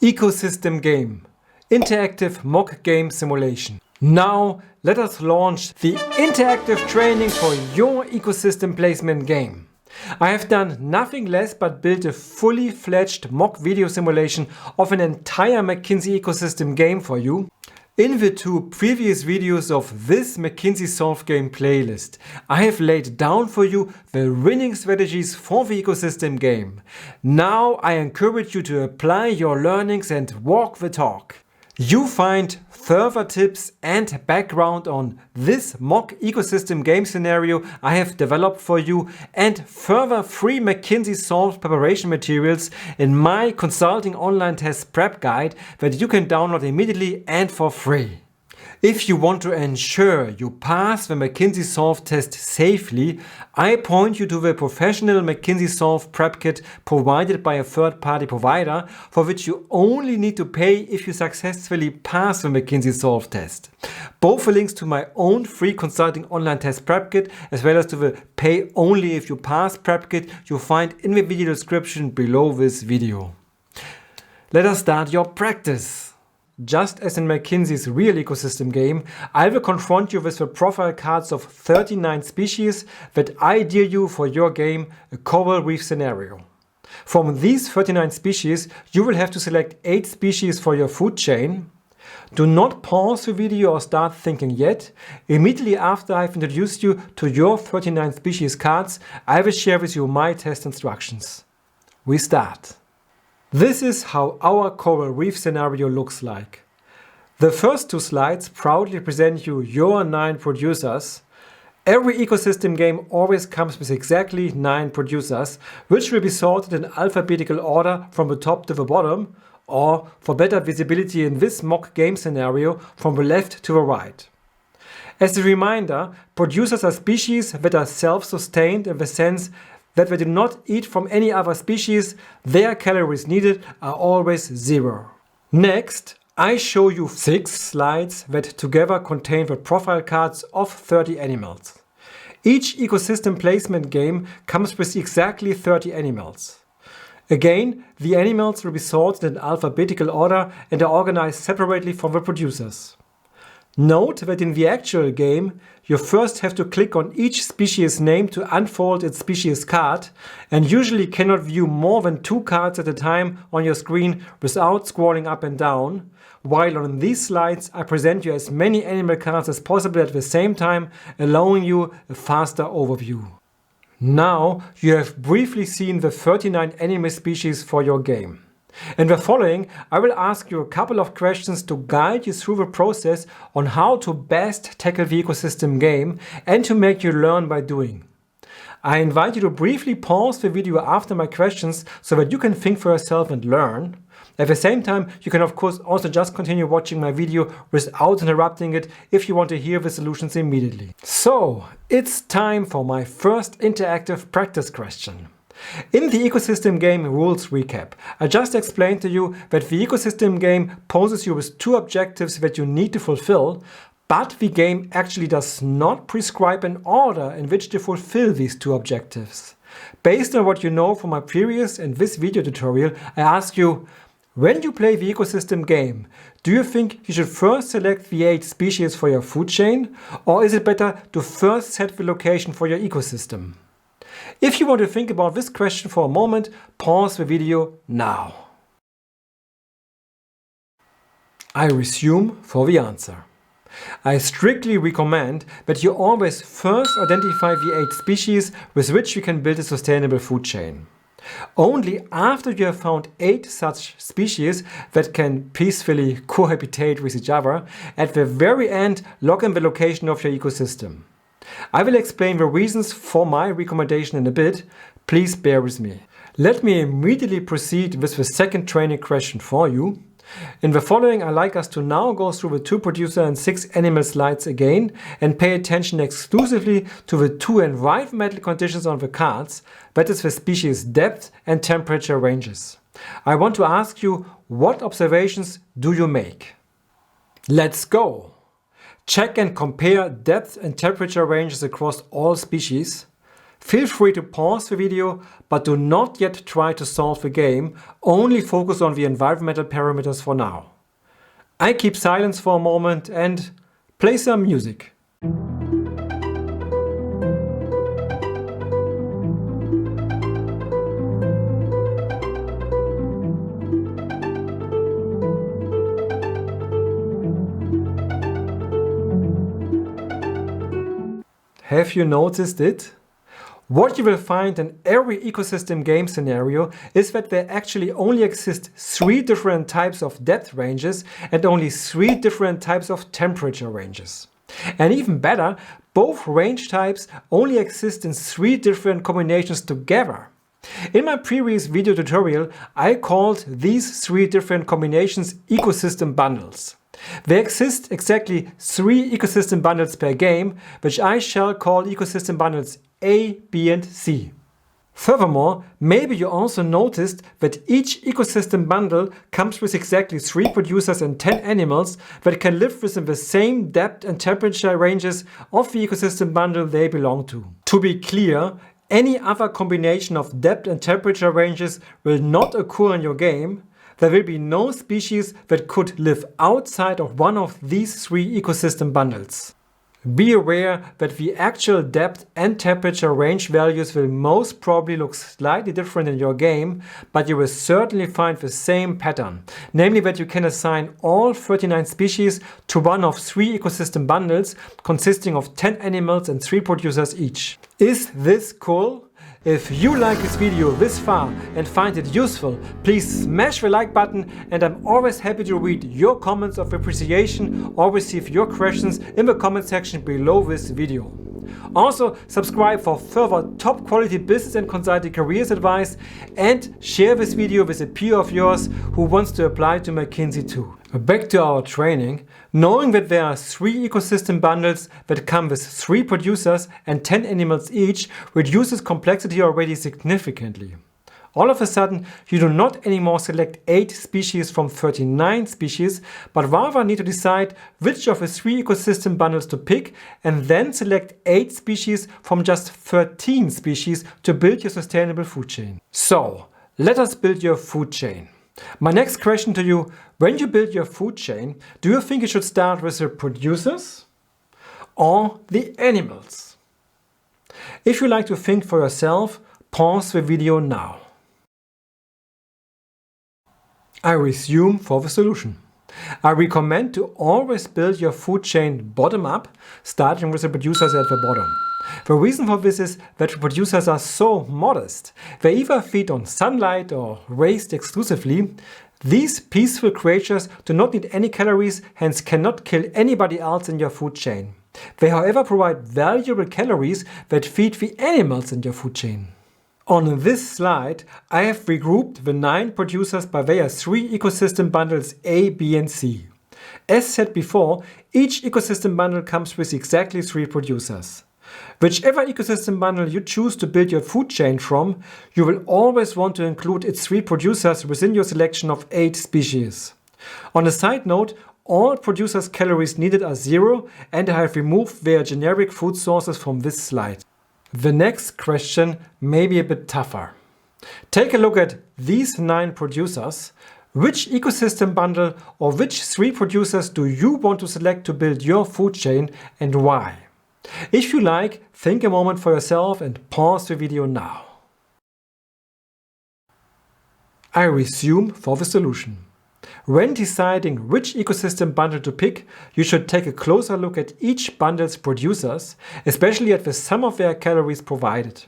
Ecosystem game. Interactive mock game simulation. Now let us launch the interactive training for your ecosystem placement game. I have done nothing less but build a fully fledged mock video simulation of an entire McKinsey ecosystem game for you. In the two previous videos of this McKinsey Solve Game playlist, I have laid down for you the winning strategies for the ecosystem game. Now I encourage you to apply your learnings and walk the talk. You find further tips and background on this mock ecosystem game scenario I have developed for you and further free McKinsey Solve preparation materials in my consulting online test prep guide that you can download immediately and for free. If you want to ensure you pass the McKinsey Solve test safely, I point you to the professional McKinsey Solve prep kit provided by a third-party provider, for which you only need to pay if you successfully pass the McKinsey Solve test. Both the links to my own free consulting online test prep kit as well as to the pay only if you pass prep kit you'll find in the video description below this video. Let us start your practice. Just as in McKinsey's real ecosystem game, I will confront you with the profile cards of 39 species that ideal you for your game, a coral reef scenario. From these 39 species, you will have to select 8 species for your food chain. Do not pause the video or start thinking yet. Immediately after I've introduced you to your 39 species cards, I will share with you my test instructions. We start. This is how our coral reef scenario looks like. The first two slides proudly present you your 9 producers. Every ecosystem game always comes with exactly 9 producers, which will be sorted in alphabetical order from the top to the bottom, or for better visibility in this mock game scenario, from the left to the right. As a reminder, producers are species that are self-sustained in the sense that they do not eat from any other species, their calories needed are always 0. Next, I show you 6 slides that together contain the profile cards of 30 animals. Each ecosystem placement game comes with exactly 30 animals. Again, the animals will be sorted in alphabetical order and are organized separately from the producers. Note that in the actual game, you first have to click on each species name to unfold its species card, and usually cannot view more than 2 cards at a time on your screen without scrolling up and down, while on these slides I present you as many animal cards as possible at the same time, allowing you a faster overview. Now you have briefly seen the 39 animal species for your game. In the following, I will ask you a couple of questions to guide you through the process on how to best tackle the ecosystem game and to make you learn by doing. I invite you to briefly pause the video after my questions so that you can think for yourself and learn. At the same time, you can of course also just continue watching my video without interrupting it if you want to hear the solutions immediately. So, it's time for my first interactive practice question. In the ecosystem game rules recap, I just explained to you that the ecosystem game poses you with 2 objectives that you need to fulfill, but the game actually does not prescribe an order in which to fulfill these 2 objectives. Based on what you know from my previous and this video tutorial, I ask you, when you play the ecosystem game, do you think you should first select the 8 species for your food chain, or is it better to first set the location for your ecosystem? If you want to think about this question for a moment, pause the video now. I resume for the answer. I strictly recommend that you always first identify the 8 species with which you can build a sustainable food chain. Only after you have found 8 such species that can peacefully cohabitate with each other, at the very end log in the location of your ecosystem. I will explain the reasons for my recommendation in a bit, please bear with me. Let me immediately proceed with the second training question for you. In the following, I like us to now go through the 2 producer and 6 animal slides again and pay attention exclusively to the 2 environmental conditions on the cards, that is the species depth and temperature ranges. I want to ask you, what observations do you make? Let's go! Check and compare depth and temperature ranges across all species. Feel free to pause the video, but do not yet try to solve the game, only focus on the environmental parameters for now. I keep silence for a moment and play some music. Have you noticed it? What you will find in every ecosystem game scenario is that there actually only exist 3 different types of depth ranges and only 3 different types of temperature ranges. And even better, both range types only exist in 3 different combinations together. In my previous video tutorial, I called these 3 different combinations ecosystem bundles. There exist exactly 3 ecosystem bundles per game, which I shall call ecosystem bundles A, B and C. Furthermore, maybe you also noticed that each ecosystem bundle comes with exactly 3 producers and 10 animals that can live within the same depth and temperature ranges of the ecosystem bundle they belong to. To be clear, any other combination of depth and temperature ranges will not occur in your game. There will be no species that could live outside of one of these 3 ecosystem bundles. Be aware that the actual depth and temperature range values will most probably look slightly different in your game, but you will certainly find the same pattern, namely that you can assign all 39 species to one of 3 ecosystem bundles consisting of 10 animals and 3 producers each. Is this cool? If you like this video this far and find it useful, please smash the like button, and I'm always happy to read your comments of appreciation or receive your questions in the comment section below this video. Also, subscribe for further top quality business and consulting careers advice, and share this video with a peer of yours who wants to apply to McKinsey too. Back to our training. Knowing that there are 3 ecosystem bundles that come with 3 producers and 10 animals each reduces complexity already significantly. All of a sudden, you do not anymore select 8 species from 39 species, but rather need to decide which of the 3 ecosystem bundles to pick and then select 8 species from just 13 species to build your sustainable food chain. So, let us build your food chain. My next question to you: when you build your food chain, do you think you should start with the producers or the animals? If you like to think for yourself, pause the video now. I resume for the solution. I recommend to always build your food chain bottom up, starting with the producers at the bottom. The reason for this is that the producers are so modest. They either feed on sunlight or raised exclusively. These peaceful creatures do not need any calories, hence cannot kill anybody else in your food chain. They, however, provide valuable calories that feed the animals in your food chain. On this slide, I have regrouped the 9 producers by their 3 ecosystem bundles A, B and C. As said before, each ecosystem bundle comes with exactly 3 producers. Whichever ecosystem bundle you choose to build your food chain from, you will always want to include its 3 producers within your selection of 8 species. On a side note, all producers' calories needed are 0, and I have removed their generic food sources from this slide. The next question may be a bit tougher. Take a look at these 9 producers. Which ecosystem bundle or which 3 producers do you want to select to build your food chain, and why? If you like, think a moment for yourself and pause the video now. I resume for the solution. When deciding which ecosystem bundle to pick, you should take a closer look at each bundle's producers, especially at the sum of their calories provided.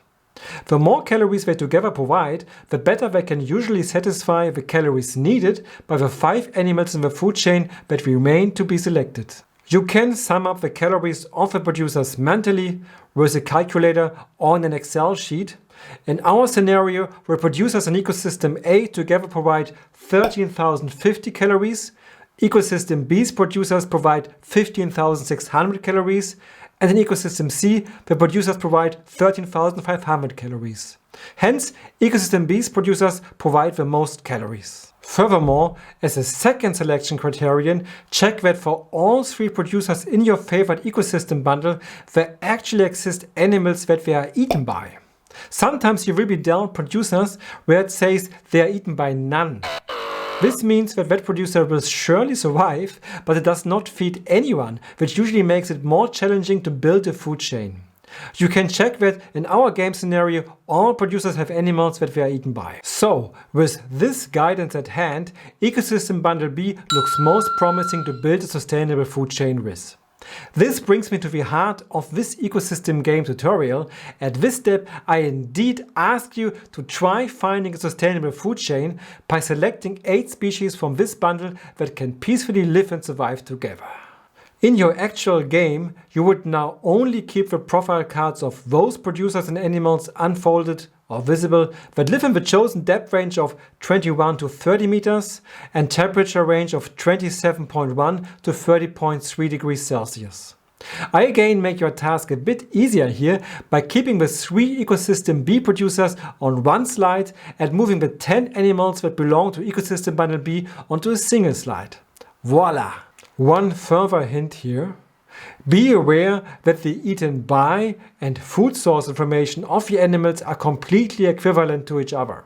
The more calories they together provide, the better they can usually satisfy the calories needed by the 5 animals in the food chain that remain to be selected. You can sum up the calories of the producers mentally with a calculator or in an Excel sheet. In our scenario, where producers and ecosystem A together provide 13,050 calories, ecosystem B's producers provide 15,600 calories, and in ecosystem C, the producers provide 13,500 calories. Hence, ecosystem B's producers provide the most calories. Furthermore, as a second selection criterion, check that for all 3 producers in your favorite ecosystem bundle, there actually exist animals that they are eaten by. Sometimes you will be dealt producers where it says they are eaten by none. This means that producer will surely survive, but it does not feed anyone, which usually makes it more challenging to build a food chain. You can check that in our game scenario, all producers have animals that they are eaten by. So, with this guidance at hand, Ecosystem Bundle B looks most promising to build a sustainable food chain with. This brings me to the heart of this ecosystem game tutorial. At this step, I indeed ask you to try finding a sustainable food chain by selecting 8 species from this bundle that can peacefully live and survive together. In your actual game, you would now only keep the profile cards of those producers and animals unfolded or visible that live in the chosen depth range of 21 to 30 meters and temperature range of 27.1 to 30.3 degrees Celsius. I again make your task a bit easier here by keeping the 3 Ecosystem B producers on one slide and moving the 10 animals that belong to Ecosystem Bundle B onto a single slide. Voila! One further hint here. Be aware that the eaten by and food source information of the animals are completely equivalent to each other.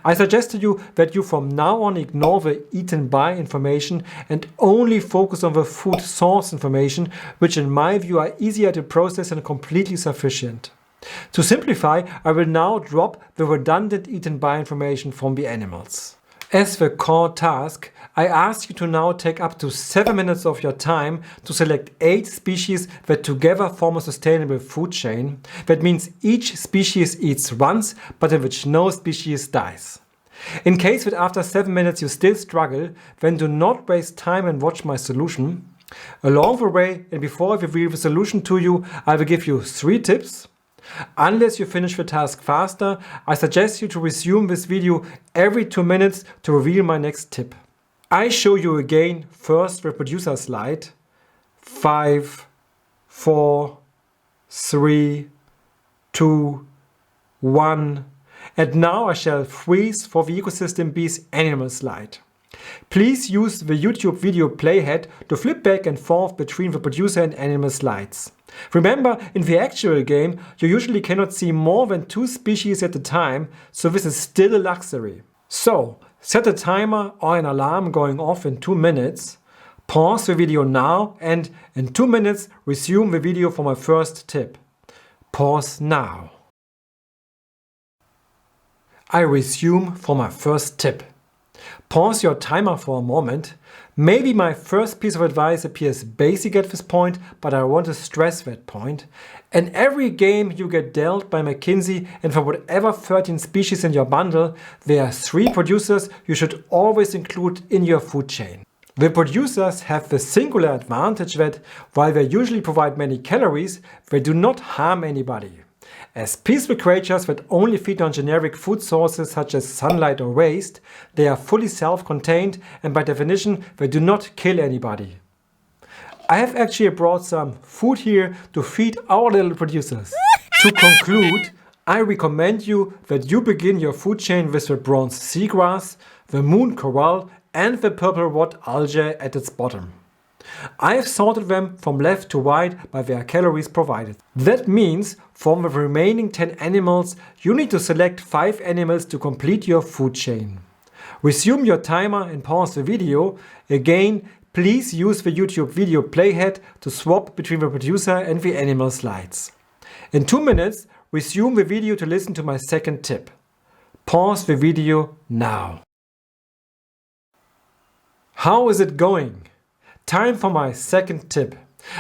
I suggest to you that you from now on ignore the eaten by information and only focus on the food source information, which in my view are easier to process and completely sufficient. To simplify, I will now drop the redundant eaten by information from the animals. As the core task, I ask you to now take up to 7 minutes of your time to select 8 species that together form a sustainable food chain. That means each species eats once, but in which no species dies. In case that after 7 minutes you still struggle, then do not waste time and watch my solution. Along the way, and before I reveal the solution to you, I will give you 3 tips. Unless you finish the task faster, I suggest you to resume this video every 2 minutes to reveal my next tip. I show you again first the producer slide. 5, 4, 3, 2, 1. And now I shall freeze for the Ecosystem B's animal slide. Please use the YouTube video playhead to flip back and forth between the producer and animal slides. Remember, in the actual game, you usually cannot see more than 2 species at a time, so this is still a luxury. So, set a timer or an alarm going off in 2 minutes, pause the video now, and in 2 minutes resume the video for my first tip. Pause now. I resume for my first tip. Pause your timer for a moment. Maybe my first piece of advice appears basic at this point, but I want to stress that point. In every game you get dealt by McKinsey, and for whatever 13 species in your bundle, there are 3 producers you should always include in your food chain. The producers have the singular advantage that, while they usually provide many calories, they do not harm anybody. As peaceful creatures that only feed on generic food sources such as sunlight or waste, they are fully self-contained and by definition they do not kill anybody. I have actually brought some food here to feed our little producers. To conclude, I recommend you that you begin your food chain with the bronze seagrass, the moon coral and the purple rod algae at its bottom. I have sorted them from left to right by their calories provided. That means from the remaining 10 animals, you need to select 5 animals to complete your food chain. Resume your timer and pause the video. Again, please use the YouTube video playhead to swap between the producer and the animal slides. In 2 minutes, resume the video to listen to my second tip. Pause the video now. How is it going? Time for my second tip.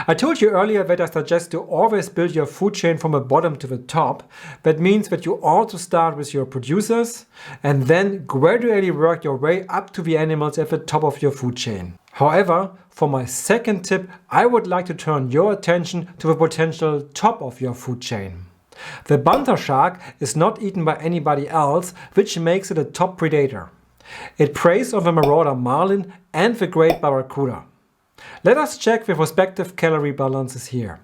I told you earlier that I suggest to always build your food chain from the bottom to the top. That means that you ought to start with your producers and then gradually work your way up to the animals at the top of your food chain. However, for my second tip, I would like to turn your attention to the potential top of your food chain. The banter shark is not eaten by anybody else, which makes it a top predator. It preys on the marauder marlin and the great barracuda. Let us check the respective calorie balances here.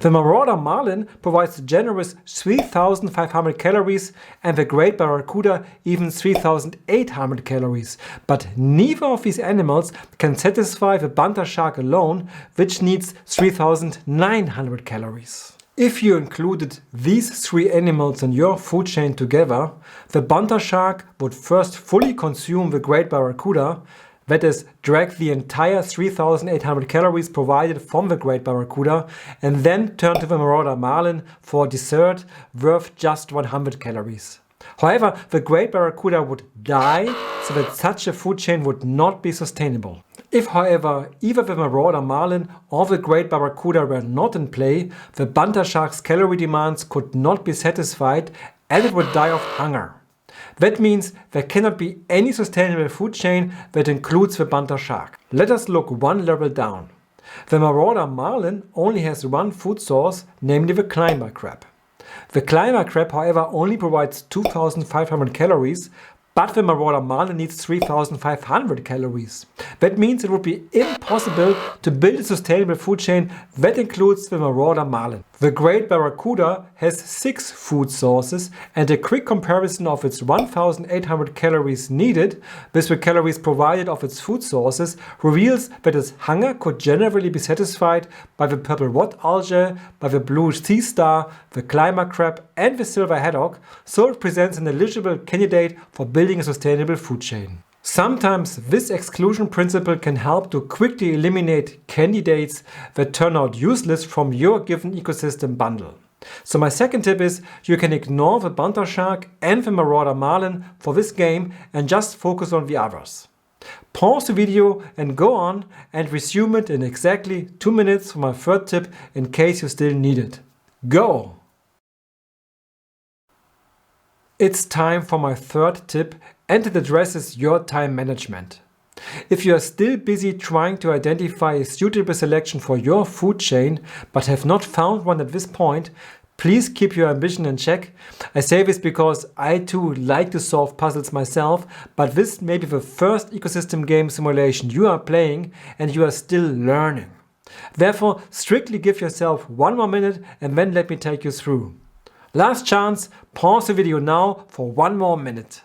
The marauder marlin provides a generous 3,500 calories and the great barracuda even 3,800 calories, but neither of these animals can satisfy the banter shark alone, which needs 3,900 calories. If you included these three animals in your food chain together, the banter shark would first fully consume the great barracuda, that is, drag the entire 3,800 calories provided from the great barracuda, and then turn to the marauder marlin for dessert worth just 100 calories. However, the great barracuda would die, so that such a food chain would not be sustainable. If, however, either the marauder marlin or the great barracuda were not in play, the banter shark's calorie demands could not be satisfied and it would die of hunger. That means there cannot be any sustainable food chain that includes the banter shark. Let us look one level down. The marauder marlin only has one food source, namely the climber crab. The climber crab, however, only provides 2,500 calories, but the marauder marlin needs 3,500 calories. That means it would be impossible to build a sustainable food chain that includes the marauder marlin. The great barracuda has 6 food sources, and a quick comparison of its 1,800 calories needed with the calories provided of its food sources reveals that its hunger could generally be satisfied by the purple rod algae, by the blue sea star, the climber crab and the silver haddock, so it presents an eligible candidate for building a sustainable food chain. Sometimes this exclusion principle can help to quickly eliminate candidates that turn out useless from your given ecosystem bundle. So my second tip is you can ignore the banter shark and the marauder marlin for this game and just focus on the others. Pause the video and go on and resume it in exactly 2 minutes for my third tip in case you still need it. Go! It's time for my third tip, and it addresses your time management. If you are still busy trying to identify a suitable selection for your food chain but have not found one at this point, please keep your ambition in check. I say this because I too like to solve puzzles myself, but this may be the first ecosystem game simulation you are playing and you are still learning. Therefore, strictly give yourself 1 more minute and then let me take you through. Last chance, pause the video now for 1 more minute.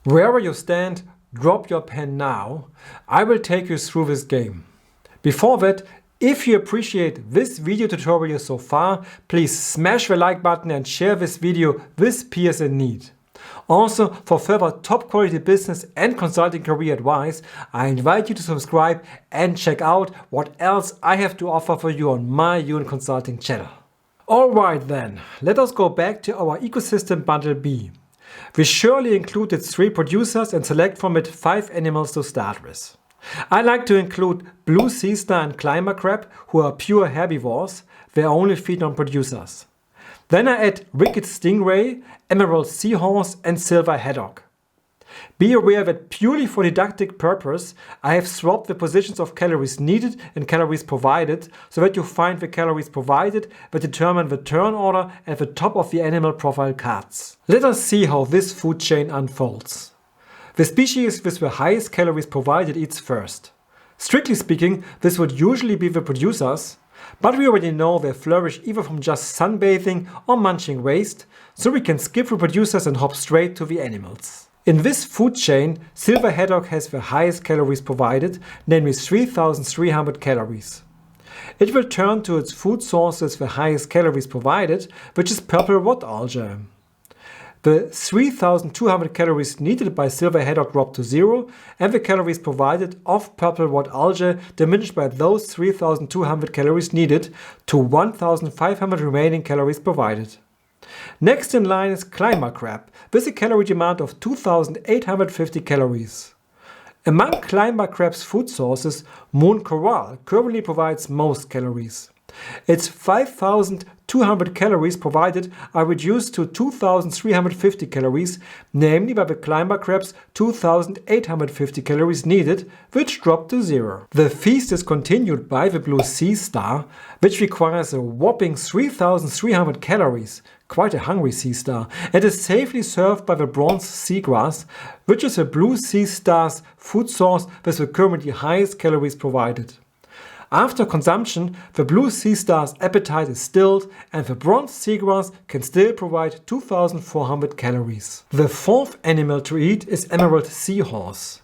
Wherever you stand, drop your pen now. I will take you through this game. Before that, if you appreciate this video tutorial so far, please smash the like button and share this video with peers in need. Also, for further top quality business and consulting career advice, I invite you to subscribe and check out what else I have to offer for you on my Yun Consulting channel. Alright then, let us go back to our ecosystem bundle B. We surely included 3 producers and select from it 5 animals to start with. I like to include blue sea star and climber crab, who are pure herbivores. They only feed on producers. Then I add wicked stingray, emerald seahorse and silver haddock. Be aware that purely for didactic purpose, I have swapped the positions of calories needed and calories provided so that you find the calories provided that determine the turn order at the top of the animal profile cards. Let us see how this food chain unfolds. The species with the highest calories provided eats first. Strictly speaking, this would usually be the producers, but we already know they flourish either from just sunbathing or munching waste, so we can skip the producers and hop straight to the animals. In this food chain, silver haddock has the highest calories provided, namely 3,300 calories. It will turn to its food source with the highest calories provided, which is purple rod algae. The 3,200 calories needed by silver haddock drop to 0, and the calories provided of purple rod algae diminished by those 3,200 calories needed to 1,500 remaining calories provided. Next in line is climber crab, with a calorie demand of 2,850 calories. Among climber crab's food sources, moon coral currently provides most calories. Its 5,200 calories provided are reduced to 2,350 calories, namely by the climber crab's 2,850 calories needed, which drop to 0. The feast is continued by the blue sea star, which requires a whopping 3,300 calories, quite a hungry sea star, and is safely served by the bronze seagrass, which is a blue sea star's food source with the currently highest calories provided. After consumption, the blue sea star's appetite is stilled and the bronze seagrass can still provide 2,400 calories. The fourth animal to eat is emerald seahorse.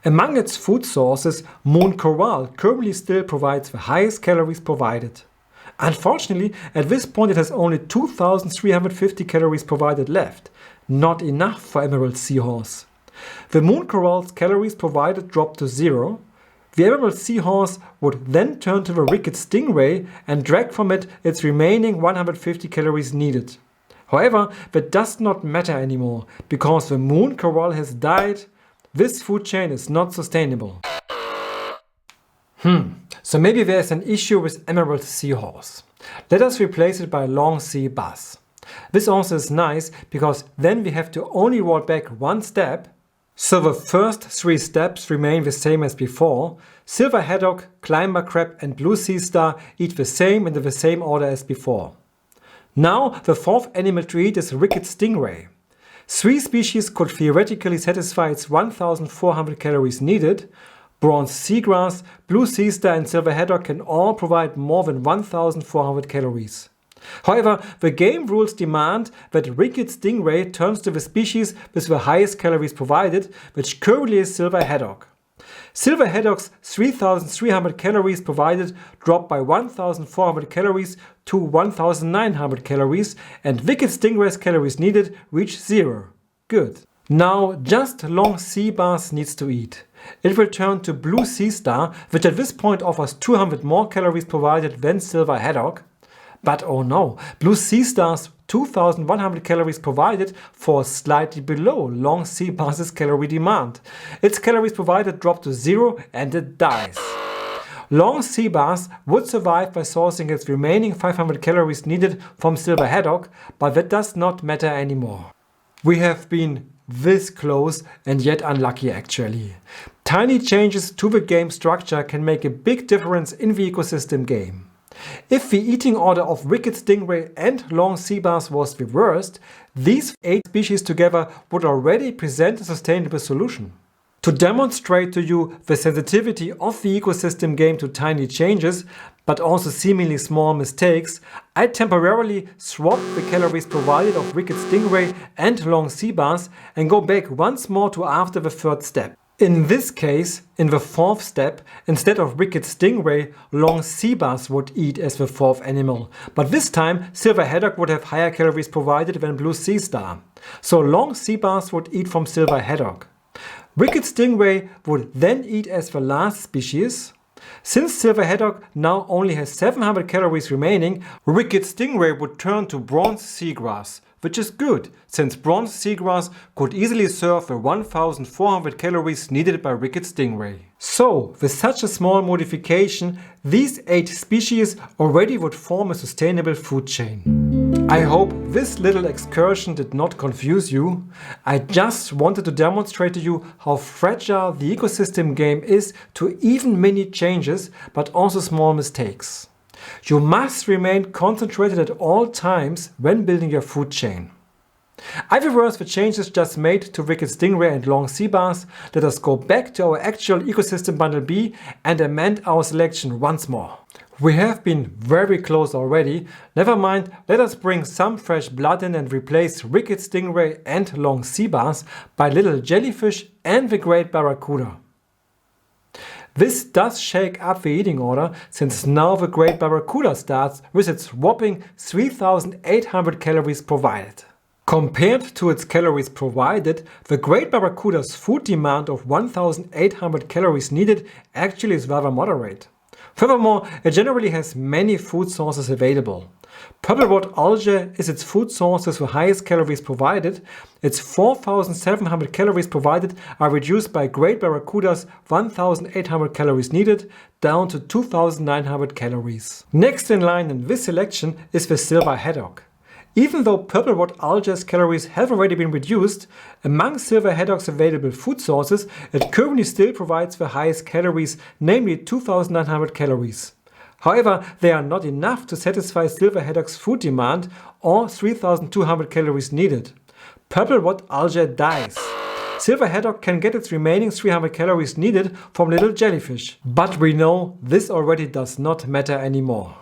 Among its food sources, Moon Corral currently still provides the highest calories provided. Unfortunately, at this point it has only 2,350 calories provided left, not enough for Emerald Seahorse. The Moon Corral's calories provided dropped to 0. The Emerald Seahorse would then turn to the Wicked Stingray and drag from it its remaining 150 calories needed. However, that does not matter anymore, because the Moon Corral has died. This food chain is not sustainable. So maybe there's an issue with Emerald Seahorse. Let us replace it by Long Sea Bass. This also is nice, because then we have to only roll back one step, so the first 3 steps remain the same as before. Silver Haddock, Climber Crab and Blue Sea Star eat the same and in the same order as before. Now the 4th animal to eat is Wicked Stingray. 3 species could theoretically satisfy its 1,400 calories needed. Bronze Seagrass, Blue Sea Star and Silver Haddock can all provide more than 1,400 calories. However, the game rules demand that Wicked Stingray turns to the species with the highest calories provided, which currently is Silver Haddock. Silver Haddock's 3,300 calories provided drop by 1,400 calories to 1,900 calories, and Wicked Stingray's calories needed reach 0. Good. Now just Long Sea Bass needs to eat. It will turn to Blue Sea Star, which at this point offers 200 more calories provided than Silver Haddock. But oh no, Blue Sea Star's 2,100 calories provided falls slightly below Long Sea Bass's calorie demand. Its calories provided drop to 0 and it dies. Long Sea Bass would survive by sourcing its remaining 500 calories needed from Silver Haddock, but that does not matter anymore. We have been this close and yet unlucky actually. Tiny changes to the game structure can make a big difference in the ecosystem game. If the eating order of Wicked Stingray and Long Sea Bass was reversed, these 8 species together would already present a sustainable solution. To demonstrate to you the sensitivity of the ecosystem game to tiny changes, but also seemingly small mistakes, I temporarily swap the calories provided of Wicked Stingray and Long Sea Bass and go back once more to after the 3rd step. In this case, in the 4th step, instead of Wicked Stingray, Long Sea Bass would eat as the 4th animal. But this time, Silver Haddock would have higher calories provided than Blue Sea Star. So Long Sea Bass would eat from Silver Haddock. Wicked Stingray would then eat as the last species. Since Silver Haddock now only has 700 calories remaining, Wicked Stingray would turn to Bronze Seagrass, which is good, since Bronze Seagrass could easily serve the 1,400 calories needed by Wicked Stingray. So, with such a small modification, these 8 species already would form a sustainable food chain. I hope this little excursion did not confuse you. I just wanted to demonstrate to you how fragile the ecosystem game is to even mini changes, but also small mistakes. You must remain concentrated at all times when building your food chain. I reversed the changes just made to Wicked Stingray and Long Sea Bass. Let us go back to our actual ecosystem bundle B and amend our selection once more. We have been very close already. Never mind, let us bring some fresh blood in and replace Wicked Stingray and Long Sea Bass by Little Jellyfish and the Great Barracuda. This does shake up the eating order, since now the Great Barracuda starts with its whopping 3,800 calories provided. Compared to its calories provided, the Great Barracuda's food demand of 1,800 calories needed actually is rather moderate. Furthermore, it generally has many food sources available. Purple-rot algae is its food source with the highest calories provided. Its 4,700 calories provided are reduced by Great Barracuda's 1,800 calories needed down to 2,900 calories. Next in line in this selection is the Silver Haddock. Even though purple-rot algae's calories have already been reduced, among Silver Haddock's available food sources, it currently still provides the highest calories, namely 2,900 calories. However, they are not enough to satisfy Silver Haddock's food demand or 3,200 calories needed. Purple-rot algae dies. Silver Haddock can get its remaining 300 calories needed from Little Jellyfish. But we know this already does not matter anymore.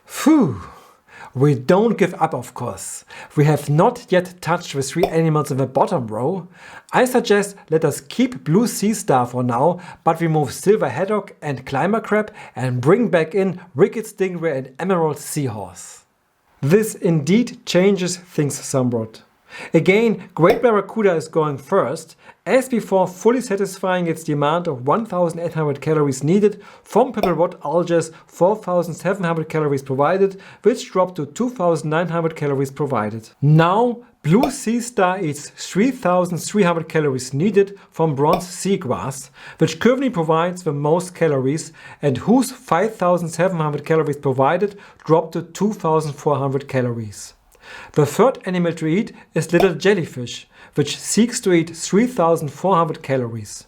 Phew! We don't give up, of course. We have not yet touched the 3 animals in the bottom row. I suggest let us keep Blue Sea Star for now, but remove Silver Haddock and Climber Crab and bring back in Wicked Stingray and Emerald Seahorse. This indeed changes things somewhat. Again, Great Barracuda is going first, as before fully satisfying its demand of 1800 calories needed from Purple Rot Alga's 4700 calories provided, which dropped to 2900 calories provided. Now, Blue Sea Star eats 3300 calories needed from Bronze Seagrass, which currently provides the most calories and whose 5700 calories provided dropped to 2400 calories. The third animal to eat is Little Jellyfish, which seeks to eat 3400 calories.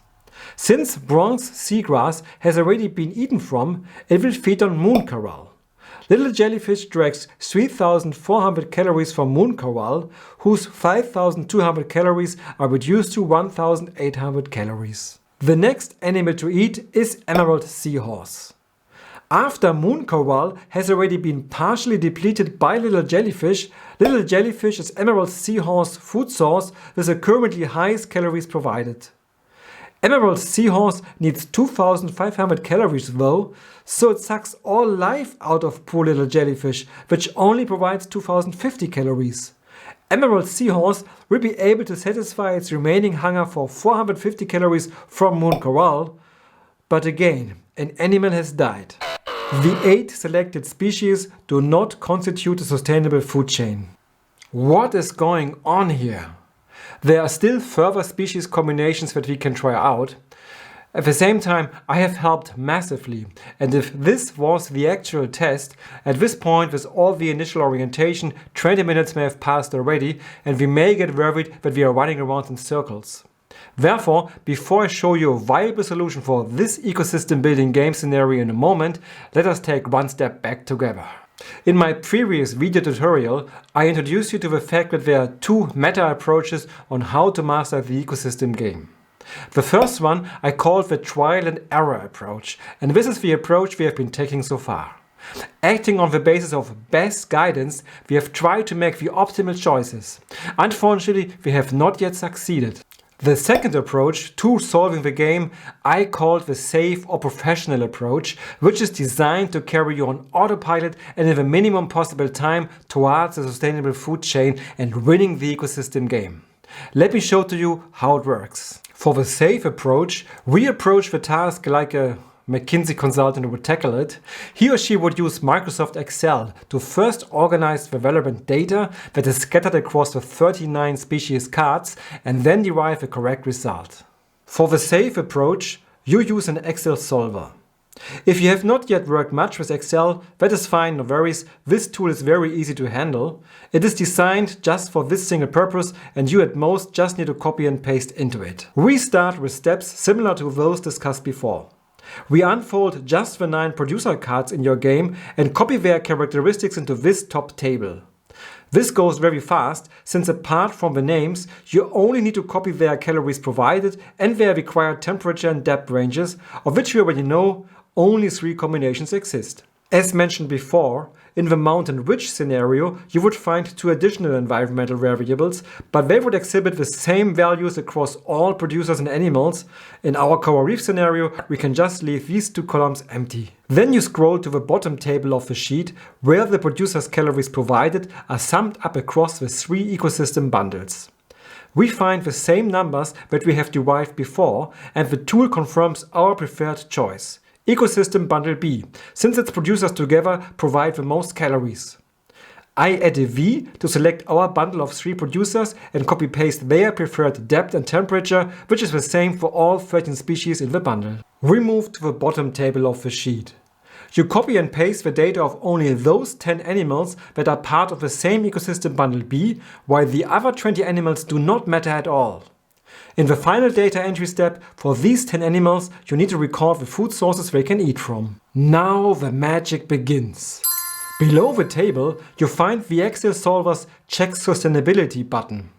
Since Bronze Seagrass has already been eaten from, it will feed on Moon Coral. Little Jellyfish drags 3400 calories from Moon Coral, whose 5200 calories are reduced to 1800 calories. The next animal to eat is Emerald Seahorse. After Moon Coral has already been partially depleted by Little Jellyfish is Emerald Seahorse food source with the currently highest calories provided. Emerald Seahorse needs 2500 calories though, so it sucks all life out of poor Little Jellyfish, which only provides 2050 calories. Emerald Seahorse will be able to satisfy its remaining hunger for 450 calories from Moon Coral, but again, an animal has died. The 8 selected species do not constitute a sustainable food chain. What is going on here? There are still further species combinations that we can try out. At the same time, I have helped massively, and if this was the actual test, at this point with all the initial orientation, 20 minutes may have passed already and we may get worried that we are running around in circles. Therefore, before I show you a viable solution for this ecosystem building game scenario in a moment, let us take one step back together. In my previous video tutorial, I introduced you to the fact that there are 2 meta approaches on how to master the ecosystem game. The first one I called the trial and error approach, and this is the approach we have been taking so far. Acting on the basis of best guidance, we have tried to make the optimal choices. Unfortunately, we have not yet succeeded. The second approach to solving the game I called the safe or professional approach, which is designed to carry you on autopilot and in the minimum possible time towards a sustainable food chain and winning the ecosystem game. Let me show to you how it works. For the safe approach, we approach the task like a McKinsey consultant would tackle it. He or she would use Microsoft Excel to first organize the relevant data that is scattered across the 39 species cards and then derive the correct result. For the safe approach, you use an Excel solver. If you have not yet worked much with Excel, that is fine, no worries. This tool is very easy to handle. It is designed just for this single purpose and you at most just need to copy and paste into it. We start with steps similar to those discussed before. We unfold just the 9 producer cards in your game and copy their characteristics into this top table. This goes very fast, since apart from the names, you only need to copy their calories provided and their required temperature and depth ranges, of which you already know only 3 combinations exist. As mentioned before, in the Mountain Ridge scenario, you would find 2 additional environmental variables, but they would exhibit the same values across all producers and animals. In our Coral Reef scenario, we can just leave these 2 columns empty. Then you scroll to the bottom table of the sheet, where the producer's calories provided are summed up across the 3 ecosystem bundles. We find the same numbers that we have derived before, and the tool confirms our preferred choice. Ecosystem Bundle B, since its producers together provide the most calories. I add a V to select our bundle of 3 producers and copy-paste their preferred depth and temperature, which is the same for all 13 species in the bundle. We move to the bottom table of the sheet. You copy and paste the data of only those 10 animals that are part of the same Ecosystem Bundle B, while the other 20 animals do not matter at all. In the final data entry step, for these 10 animals, you need to record the food sources they can eat from. Now the magic begins. Below the table, you find the Excel solver's Check Sustainability button.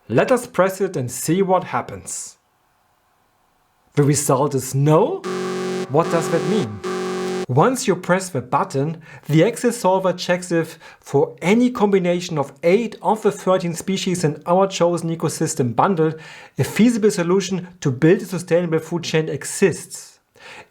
Let us press it and see what happens. The result is no? What does that mean? Once you press the button, the Access Solver checks if, for any combination of 8 of the 13 species in our chosen ecosystem bundle, a feasible solution to build a sustainable food chain exists.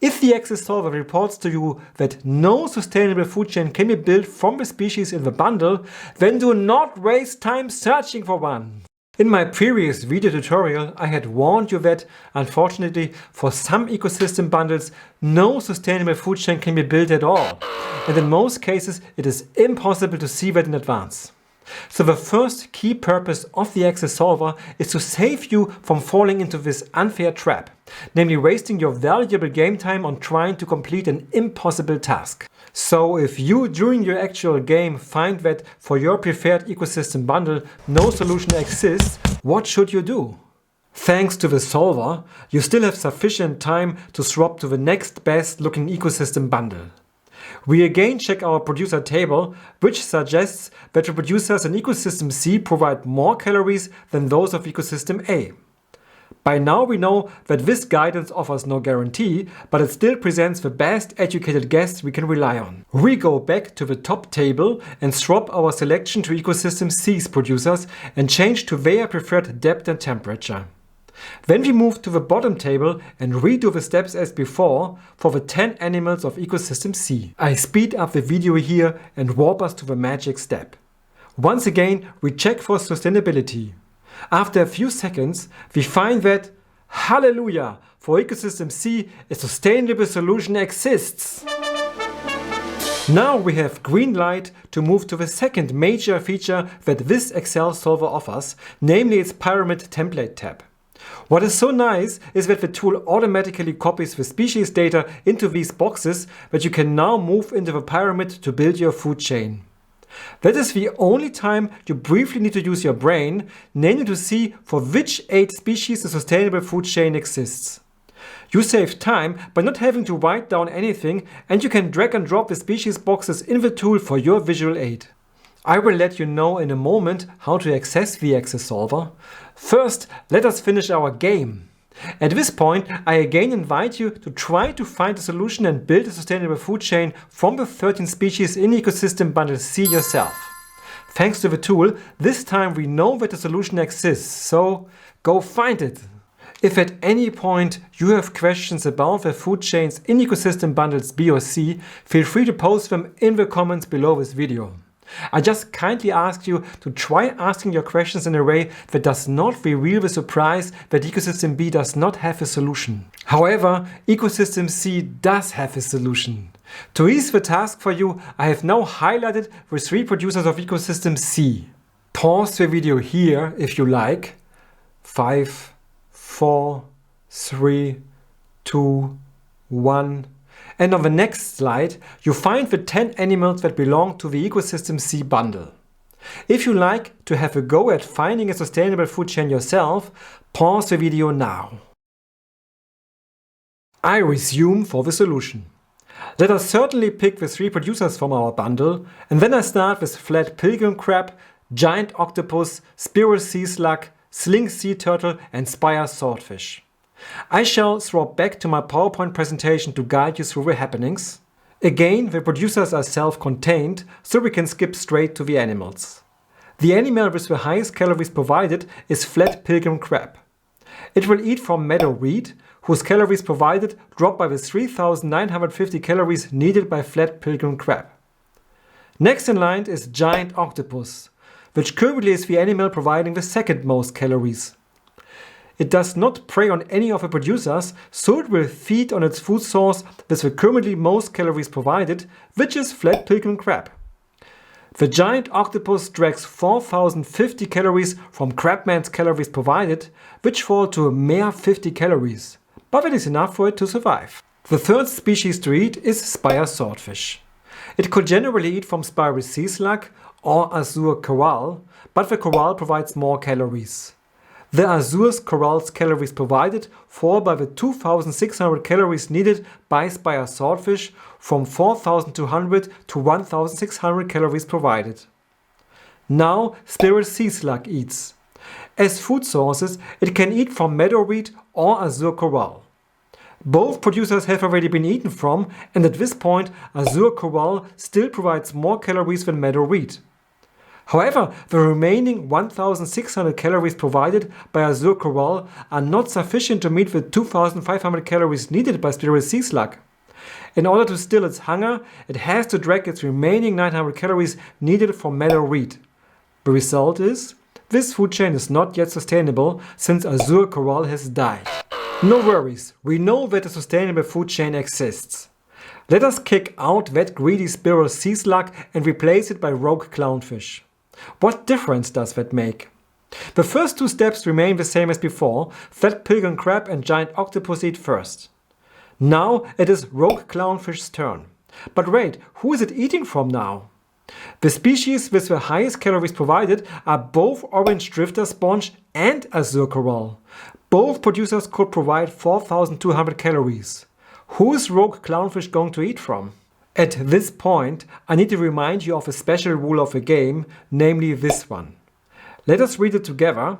If the Access Solver reports to you that no sustainable food chain can be built from the species in the bundle, then do not waste time searching for one. In my previous video tutorial, I had warned you that, unfortunately, for some ecosystem bundles, no sustainable food chain can be built at all. And in most cases, it is impossible to see that in advance. So the first key purpose of the Access Solver is to save you from falling into this unfair trap, namely wasting your valuable game time on trying to complete an impossible task. So if you, during your actual game, find that for your preferred ecosystem bundle no solution exists, what should you do? Thanks to the solver, you still have sufficient time to swap to the next best looking ecosystem bundle. We again check our producer table, which suggests that the producers in ecosystem C provide more calories than those of ecosystem A. By now we know that this guidance offers no guarantee, but it still presents the best educated guess we can rely on. We go back to the top table and swap our selection to ecosystem C's producers and change to their preferred depth and temperature. Then we move to the bottom table and redo the steps as before for the 10 animals of ecosystem C. I speed up the video here and warp us to the magic step. Once again, we check for sustainability. After a few seconds, we find that, hallelujah, for ecosystem C, a sustainable solution exists. Now we have green light to move to the second major feature that this Excel solver offers, namely its pyramid template tab. What is so nice is that the tool automatically copies the species data into these boxes that you can now move into the pyramid to build your food chain. That is the only time you briefly need to use your brain, namely to see for which 8 species a sustainable food chain exists. You save time by not having to write down anything, and you can drag and drop the species boxes in the tool for your visual aid. I will let you know in a moment how to access the Access Solver. First, let us finish our game. At this point, I again invite you to try to find a solution and build a sustainable food chain from the 13 species in ecosystem bundle C yourself. Thanks to the tool, this time we know that the solution exists, so go find it. If at any point you have questions about the food chains in ecosystem bundles B or C, feel free to post them in the comments below this video. I just kindly ask you to try asking your questions in a way that does not reveal the surprise that ecosystem B does not have a solution. However, ecosystem C does have a solution. To ease the task for you, I have now highlighted the 3 producers of ecosystem C. Pause the video here if you like. 5, 4, 3, 2, 1. And on the next slide, you find the 10 animals that belong to the ecosystem C bundle. If you like to have a go at finding a sustainable food chain yourself, pause the video now. I resume for the solution. Let us certainly pick the 3 producers from our bundle, and then I start with flat pilgrim crab, giant octopus, spiral sea slug, sling sea turtle and spire swordfish. I shall swap back to my PowerPoint presentation to guide you through the happenings. Again, the producers are self-contained, so we can skip straight to the animals. The animal with the highest calories provided is flat pilgrim crab. It will eat from meadow reed, whose calories provided drop by the 3,950 calories needed by flat pilgrim crab. Next in line is giant octopus, which currently is the animal providing the second most calories. It does not prey on any of the producers, so it will feed on its food source with the currently most calories provided, which is flat pilgrim crab. The giant octopus drags 4,050 calories from Crabman's calories provided, which fall to a mere 50 calories, but that is enough for it to survive. The third species to eat is spire swordfish. It could generally eat from spiral sea slug or azure coral, but the coral provides more calories. The Azure's coral's calories provided fall by the 2,600 calories needed by spire swordfish from 4,200 to 1,600 calories provided. Now spiral sea slug eats. As food sources, it can eat from meadow reed or azure coral. Both producers have already been eaten from, and at this point Azure Coral still provides more calories than Meadow Wheat. However, the remaining 1600 calories provided by Azure Coral are not sufficient to meet the 2500 calories needed by Spearow Sea Slug. In order to still its hunger, it has to drag its remaining 900 calories needed from Meadow Wheat. The result is, this food chain is not yet sustainable since Azure Coral has died. No worries, we know that a sustainable food chain exists. Let us kick out that greedy Spearow Sea Slug and replace it by Rogue Clownfish. What difference does that make? The first two steps remain the same as before. Flat Pilgrim Crab and Giant Octopus eat first. Now it is Rogue Clownfish's turn. But wait, who is it eating from now? The species with the highest calories provided are both Orange Drifter Sponge and Azure Coral. Both producers could provide 4200 calories. Who is Rogue Clownfish going to eat from? At this point, I need to remind you of a special rule of the game, namely this one. Let us read it together.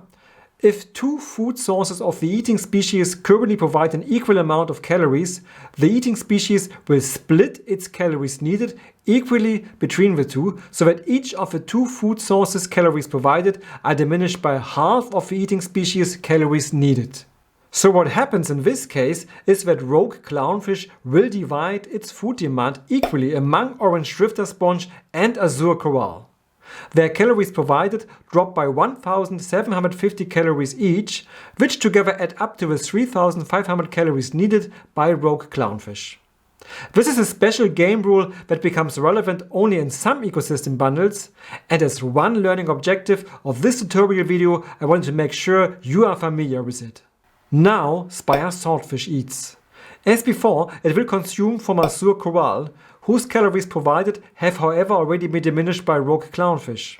If two food sources of the eating species currently provide an equal amount of calories, the eating species will split its calories needed equally between the two, so that each of the two food sources' calories provided are diminished by half of the eating species' calories needed. So what happens in this case is that Rogue Clownfish will divide its food demand equally among Orange Drifter Sponge and Azure Coral. Their calories provided drop by 1750 calories each, which together add up to the 3500 calories needed by Rogue Clownfish. This is a special game rule that becomes relevant only in some ecosystem bundles, and as one learning objective of this tutorial video, I wanted to make sure you are familiar with it. Now Spire Swordfish eats. As before, it will consume from Azure Coral, whose calories provided have however already been diminished by Rogue Clownfish.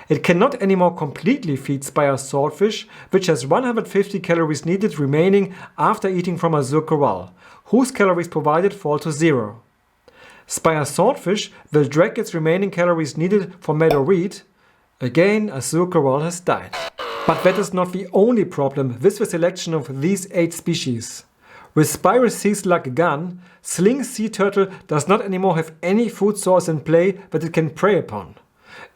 It cannot anymore completely feed Spire Swordfish, which has 150 calories needed remaining after eating from Azure Coral, whose calories provided fall to 0. Spire Swordfish will drag its remaining calories needed from Meadow Wheat. Again, Azure Coral has died. But that is not the only problem with the selection of these 8 species. With Spearow Sea Slug gone, Sling Sea Turtle does not anymore have any food source in play that it can prey upon.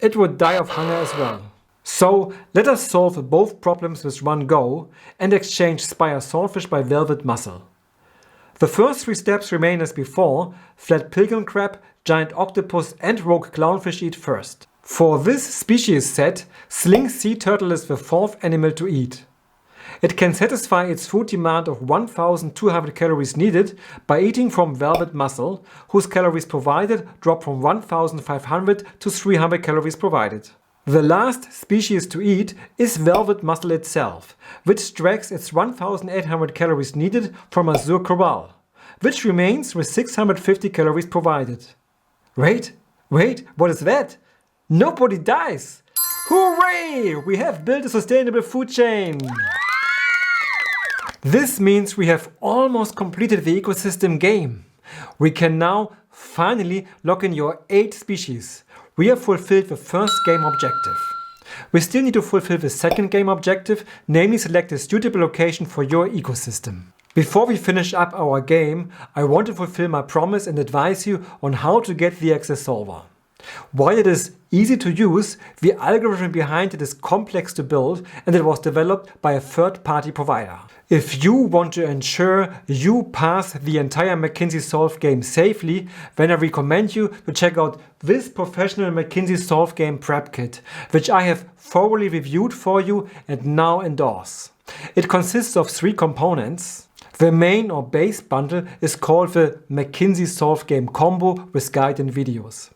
It would die of hunger as well. So let us solve both problems with one go and exchange Spire Swordfish by Velvet Mussel. The first 3 steps remain as before. Flat Pilgrim Crab, Giant Octopus and Rogue Clownfish eat first. For this species set, Sling Sea Turtle is the 4th animal to eat. It can satisfy its food demand of 1200 calories needed by eating from Velvet Mussel, whose calories provided drop from 1500 to 300 calories provided. The last species to eat is Velvet Mussel itself, which drags its 1800 calories needed from Azure Coral, which remains with 650 calories provided. Wait, what is that? Nobody dies! Hooray! We have built a sustainable food chain! This means we have almost completed the ecosystem game. We can now finally lock in your 8 species. We have fulfilled the first game objective. We still need to fulfill the second game objective, namely select a suitable location for your ecosystem. Before we finish up our game, I want to fulfill my promise and advise you on how to get the access solver. While it is easy to use, the algorithm behind it is complex to build and it was developed by a third-party provider. If you want to ensure you pass the entire McKinsey Solve game safely, then I recommend you to check out this professional McKinsey Solve game prep kit, which I have thoroughly reviewed for you and now endorse. It consists of 3 components. The main or base bundle is called the McKinsey Solve game combo with guide and videos.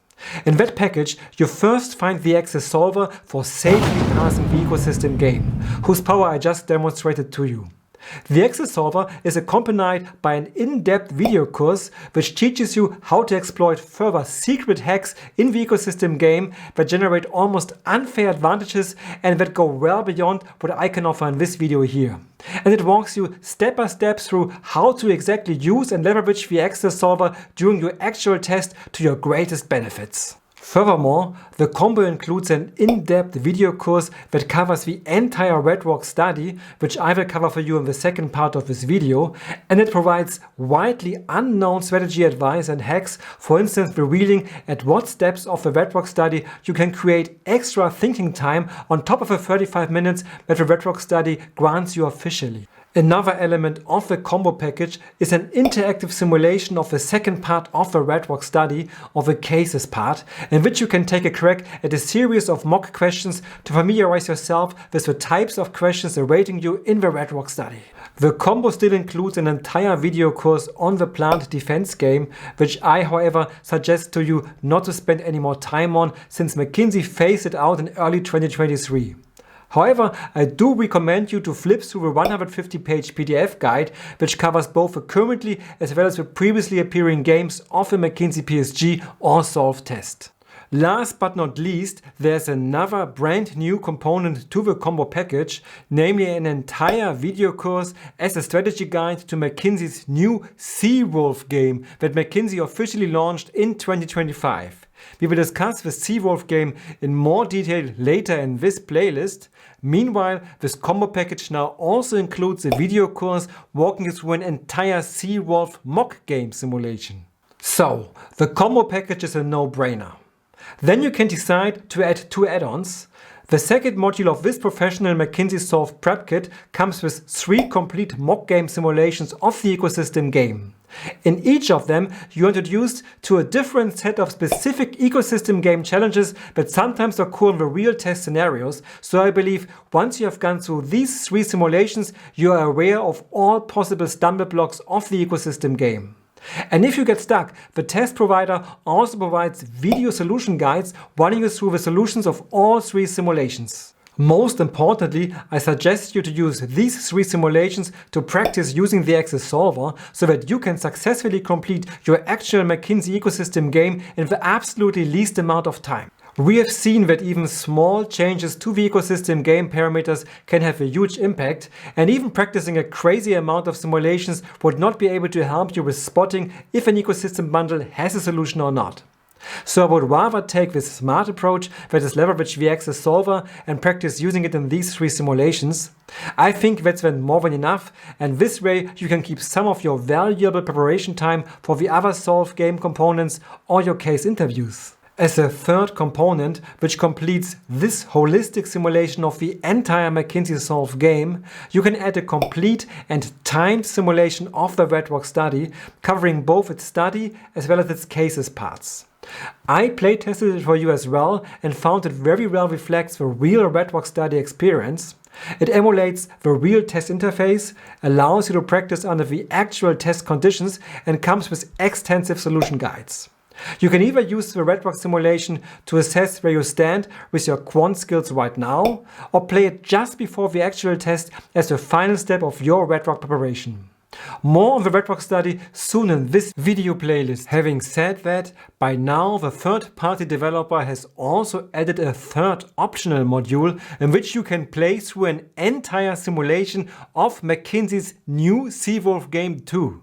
In that package, you first find the access solver for safely passing the ecosystem game, whose power I just demonstrated to you. The access solver is accompanied by an in-depth video course which teaches you how to exploit further secret hacks in the ecosystem game that generate almost unfair advantages and that go well beyond what I can offer in this video here. And it walks you step by step through how to exactly use and leverage the access solver during your actual test to your greatest benefits. Furthermore, the combo includes an in-depth video course that covers the entire Redrock study, which I will cover for you in the second part of this video, and it provides widely unknown strategy advice and hacks, for instance revealing at what steps of the Redrock study you can create extra thinking time on top of the 35 minutes that the Redrock study grants you officially. Another element of the combo package is an interactive simulation of the second part of the Redrock study, or the cases part, in which you can take a crack at a series of mock questions to familiarize yourself with the types of questions awaiting you in the Redrock study. The combo still includes an entire video course on the plant defense game, which I, however, suggest to you not to spend any more time on, since McKinsey phased it out in early 2023. However, I do recommend you to flip through the 150-page PDF guide, which covers both the currently as well as the previously appearing games of the McKinsey PSG or Solve test. Last but not least, there's another brand new component to the combo package, namely an entire video course as a strategy guide to McKinsey's new Seawolf game that McKinsey officially launched in 2025. We will discuss the Seawolf game in more detail later in this playlist. Meanwhile, this combo package now also includes a video course walking you through an entire Seawolf mock game simulation. So, the combo package is a no-brainer. Then you can decide to add 2 add-ons. The second module of this professional McKinsey Solve prep kit comes with 3 complete mock game simulations of the ecosystem game. In each of them, you are introduced to a different set of specific ecosystem game challenges that sometimes occur in the real test scenarios, so I believe once you have gone through these 3 simulations, you are aware of all possible stumble blocks of the ecosystem game. And if you get stuck, the test provider also provides video solution guides running you through the solutions of all 3 simulations. Most importantly, I suggest you to use these 3 simulations to practice using the Access Solver so that you can successfully complete your actual McKinsey ecosystem game in the absolutely least amount of time. We have seen that even small changes to the ecosystem game parameters can have a huge impact, and even practicing a crazy amount of simulations would not be able to help you with spotting if an ecosystem bundle has a solution or not. So I would rather take this smart approach that is leverage the Access Solver and practice using it in these 3 simulations. I think that's then more than enough, and this way you can keep some of your valuable preparation time for the other Solve game components or your case interviews. As a third component, which completes this holistic simulation of the entire McKinsey Solve game, you can add a complete and timed simulation of the Redrock study, covering both its study as well as its cases parts. I playtested it for you as well and found it very well reflects the real Redrock study experience. It emulates the real test interface, allows you to practice under the actual test conditions, and comes with extensive solution guides. You can either use the Redrock simulation to assess where you stand with your quant skills right now, or play it just before the actual test as the final step of your Redrock preparation. More on the Redrock study soon in this video playlist. Having said that, by now the third-party developer has also added a third optional module in which you can play through an entire simulation of McKinsey's new Seawolf game too.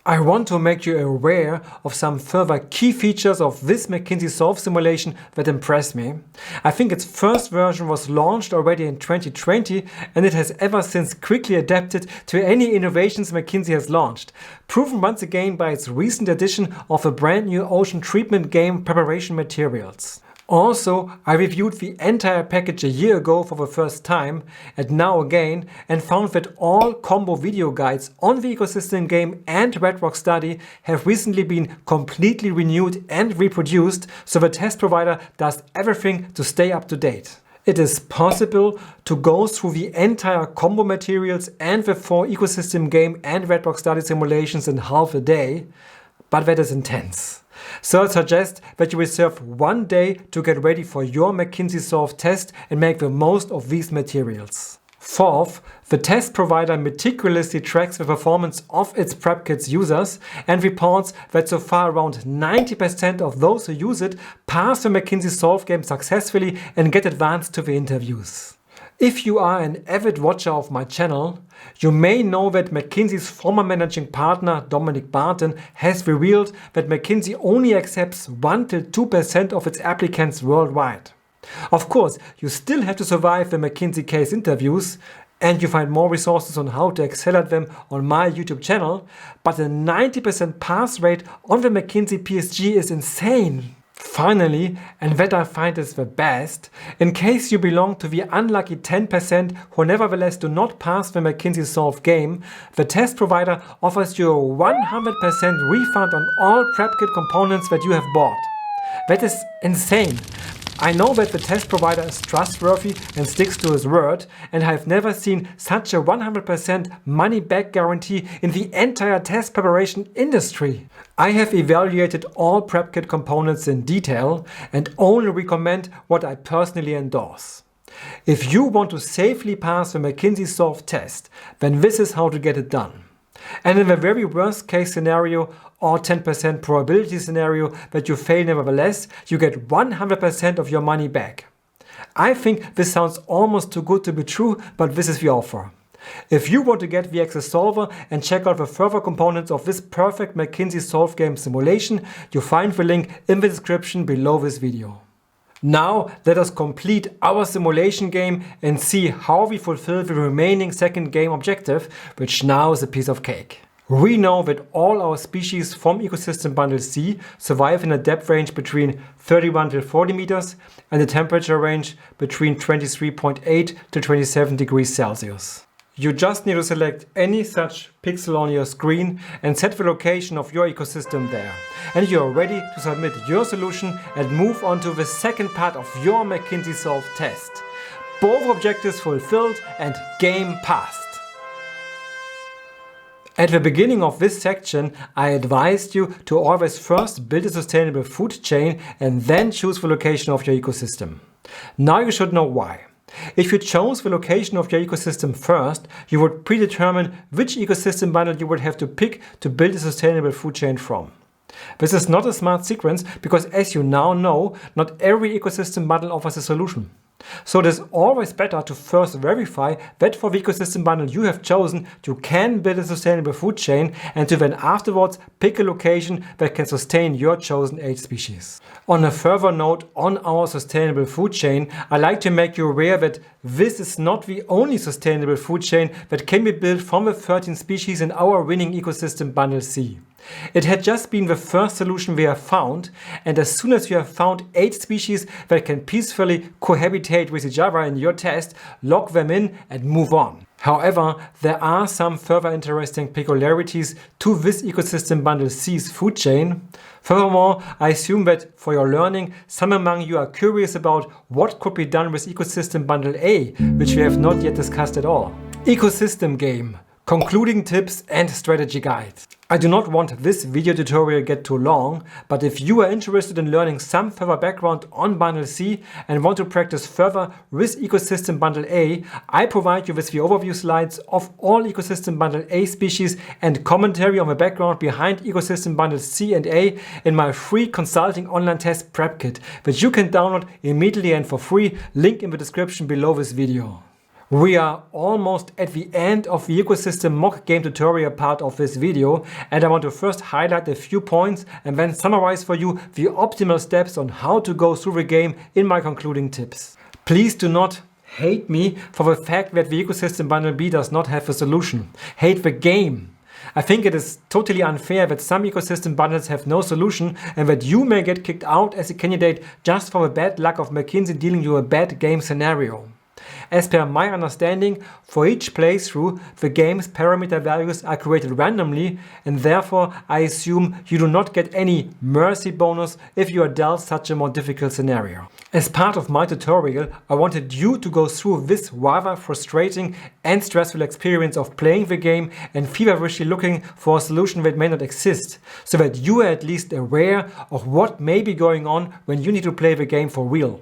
I want to make you aware of some further key features of this McKinsey Solve simulation that impressed me. I think its first version was launched already in 2020, and it has ever since quickly adapted to any innovations McKinsey has launched, proven once again by its recent addition of a brand new ocean treatment game preparation materials. Also, I reviewed the entire package a year ago for the first time, and now again, and found that all combo video guides on the ecosystem game and Redrock study have recently been completely renewed and reproduced, so the test provider does everything to stay up to date. It is possible to go through the entire combo materials and the 4 ecosystem game and Redrock study simulations in half a day, but that is intense. So I suggest that you reserve 1 day to get ready for your McKinsey Solve test and make the most of these materials. Fourth, the test provider meticulously tracks the performance of its prep kit's users and reports that so far around 90% of those who use it pass the McKinsey Solve game successfully and get advanced to the interviews. If you are an avid watcher of my channel, you may know that McKinsey's former managing partner Dominic Barton has revealed that McKinsey only accepts 1–2% of its applicants worldwide. Of course, you still have to survive the McKinsey case interviews, and you find more resources on how to excel at them on my YouTube channel, but the 90% pass rate on the McKinsey PSG is insane. Finally, and that I find is the best, in case you belong to the unlucky 10% who nevertheless do not pass the McKinsey Solve game, the test provider offers you a 100% refund on all prep kit components that you have bought. That is insane. I know that the test provider is trustworthy and sticks to his word, and I have never seen such a 100% money-back guarantee in the entire test preparation industry. I have evaluated all prep kit components in detail and only recommend what I personally endorse. If you want to safely pass the McKinsey Solve test, then this is how to get it done. And in the very worst case scenario or 10% probability scenario that you fail nevertheless, you get 100% of your money back. I think this sounds almost too good to be true, but this is the offer. If you want to get the Access Solver and check out the further components of this perfect McKinsey Solve game simulation, you find the link in the description below this video. Now let us complete our simulation game and see how we fulfill the remaining second game objective, which now is a piece of cake. We know that all our species from Ecosystem Bundle C survive in a depth range between 31 to 40 meters and a temperature range between 23.8 to 27 degrees Celsius. You just need to select any such pixel on your screen and set the location of your ecosystem there. And you are ready to submit your solution and move on to the second part of your McKinsey Solve test. Both objectives fulfilled and game passed. At the beginning of this section, I advised you to always first build a sustainable food chain and then choose the location of your ecosystem. Now you should know why. If you chose the location of your ecosystem first, you would predetermine which ecosystem bundle you would have to pick to build a sustainable food chain from. This is not a smart sequence because, as you now know, not every ecosystem bundle offers a solution. So it is always better to first verify that for the ecosystem bundle you have chosen, you can build a sustainable food chain, and to then afterwards pick a location that can sustain your chosen 8 species. On a further note on our sustainable food chain, I like to make you aware that this is not the only sustainable food chain that can be built from the 13 species in our winning ecosystem bundle C. It had just been the first solution we have found, and as soon as you have found 8 species that can peacefully cohabitate with each other in your test, lock them in and move on. However, there are some further interesting peculiarities to this ecosystem bundle C's food chain. Furthermore, I assume that for your learning, some among you are curious about what could be done with ecosystem bundle A, which we have not yet discussed at all. Ecosystem game. Concluding tips and strategy guide. I do not want this video tutorial to get too long, but if you are interested in learning some further background on Bundle C and want to practice further with Ecosystem Bundle A, I provide you with the overview slides of all Ecosystem Bundle A species and commentary on the background behind Ecosystem Bundle C and A in my free consulting online test prep kit, which you can download immediately and for free, link in the description below this video. We are almost at the end of the ecosystem mock game tutorial part of this video, and I want to first highlight a few points and then summarize for you the optimal steps on how to go through the game in my concluding tips. Please do not hate me for the fact that the ecosystem bundle B does not have a solution. Hate the game. I think it is totally unfair that some ecosystem bundles have no solution and that you may get kicked out as a candidate just for the bad luck of McKinsey dealing you a bad game scenario. As per my understanding, for each playthrough, the game's parameter values are created randomly, and therefore I assume you do not get any mercy bonus if you are dealt such a more difficult scenario. As part of my tutorial, I wanted you to go through this rather frustrating and stressful experience of playing the game and feverishly looking for a solution that may not exist, so that you are at least aware of what may be going on when you need to play the game for real.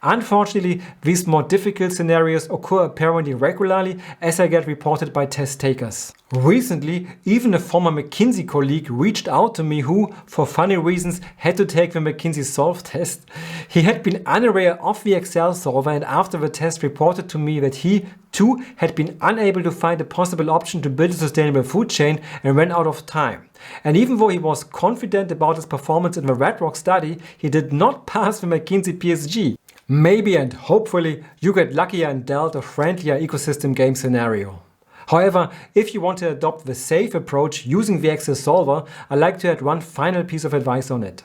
Unfortunately, these more difficult scenarios occur apparently regularly, as I get reported by test takers. Recently, even a former McKinsey colleague reached out to me who, for funny reasons, had to take the McKinsey Solve test. He had been unaware of the Excel solver and after the test reported to me that he, too, had been unable to find a possible option to build a sustainable food chain and ran out of time. And even though he was confident about his performance in the Red Rock study, he did not pass the McKinsey PSG. Maybe and hopefully you get luckier and dealt a friendlier ecosystem game scenario. However, if you want to adopt the safe approach using the Excel solver, I'd like to add one final piece of advice on it.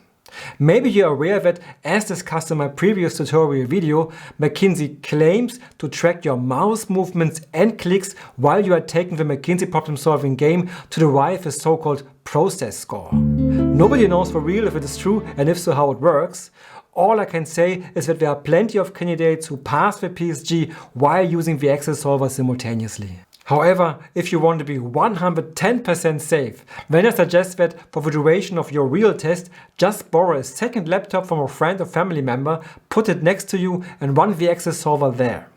Maybe you're aware that, as discussed in my previous tutorial video, McKinsey claims to track your mouse movements and clicks while you are taking the McKinsey problem-solving game to derive a so-called process score. Nobody knows for real if it is true and if so how it works. All I can say is that there are plenty of candidates who pass the PSG while using the Excel solver simultaneously. However, if you want to be 110% safe, then I suggest that for the duration of your real test, just borrow a second laptop from a friend or family member, put it next to you and run the Excel solver there.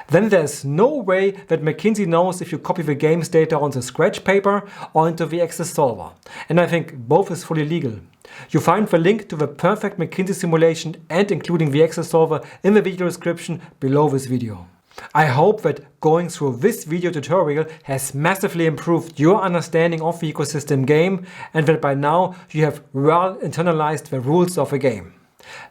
Then there's no way that McKinsey knows if you copy the game's data onto scratch paper or into the Excel solver. And I think both is fully legal. You find the link to the perfect McKinsey simulation and including the Excel solver in the video description below this video. I hope that going through this video tutorial has massively improved your understanding of the ecosystem game and that by now you have well internalized the rules of the game.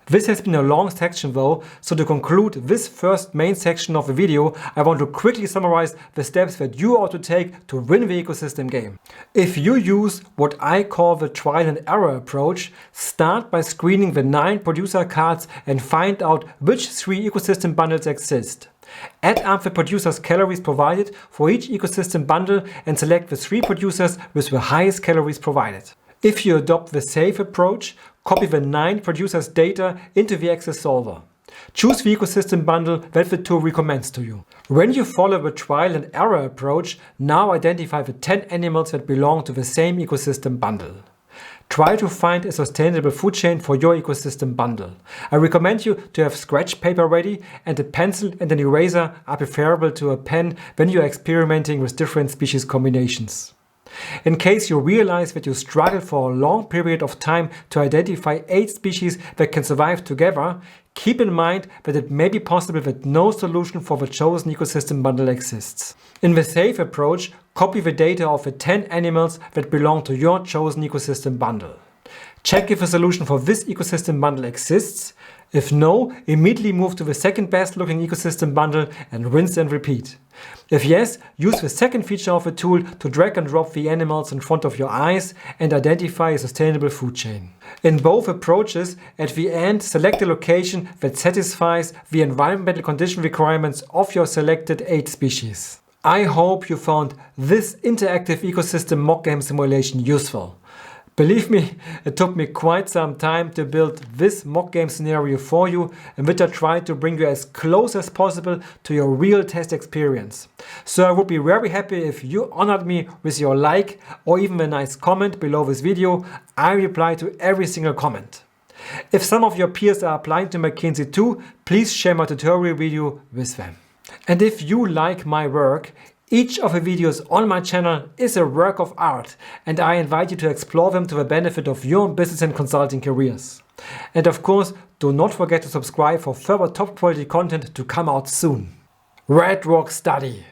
This has been a long section though, so to conclude this first main section of the video, I want to quickly summarize the steps that you ought to take to win the ecosystem game. If you use what I call the trial and error approach, start by screening the 9 producer cards and find out which 3 ecosystem bundles exist. Add up the producers' calories provided for each ecosystem bundle and select the 3 producers with the highest calories provided. If you adopt the safe approach, copy the 9 producers' data into the Excel solver. Choose the ecosystem bundle that the tool recommends to you. When you follow the trial and error approach, now identify the 10 animals that belong to the same ecosystem bundle. Try to find a sustainable food chain for your ecosystem bundle. I recommend you to have scratch paper ready, and a pencil and an eraser are preferable to a pen when you are experimenting with different species combinations. In case you realize that you struggle for a long period of time to identify 8 species that can survive together, keep in mind that it may be possible that no solution for the chosen ecosystem bundle exists. In the safe approach, copy the data of the 10 animals that belong to your chosen ecosystem bundle. Check if a solution for this ecosystem bundle exists. If no, immediately move to the second best looking ecosystem bundle and rinse and repeat. If yes, use the second feature of the tool to drag and drop the animals in front of your eyes and identify a sustainable food chain. In both approaches, at the end, select a location that satisfies the environmental condition requirements of your selected 8 species. I hope you found this interactive ecosystem mock game simulation useful. Believe me, it took me quite some time to build this mock game scenario for you, in which I tried to bring you as close as possible to your real test experience. So I would be very happy if you honored me with your like or even a nice comment below this video. I reply to every single comment. If some of your peers are applying to McKinsey too, please share my tutorial video with them. And if you like my work, each of the videos on my channel is a work of art, and I invite you to explore them to the benefit of your business and consulting careers. And of course, do not forget to subscribe for further top quality content to come out soon. Red Rock Study.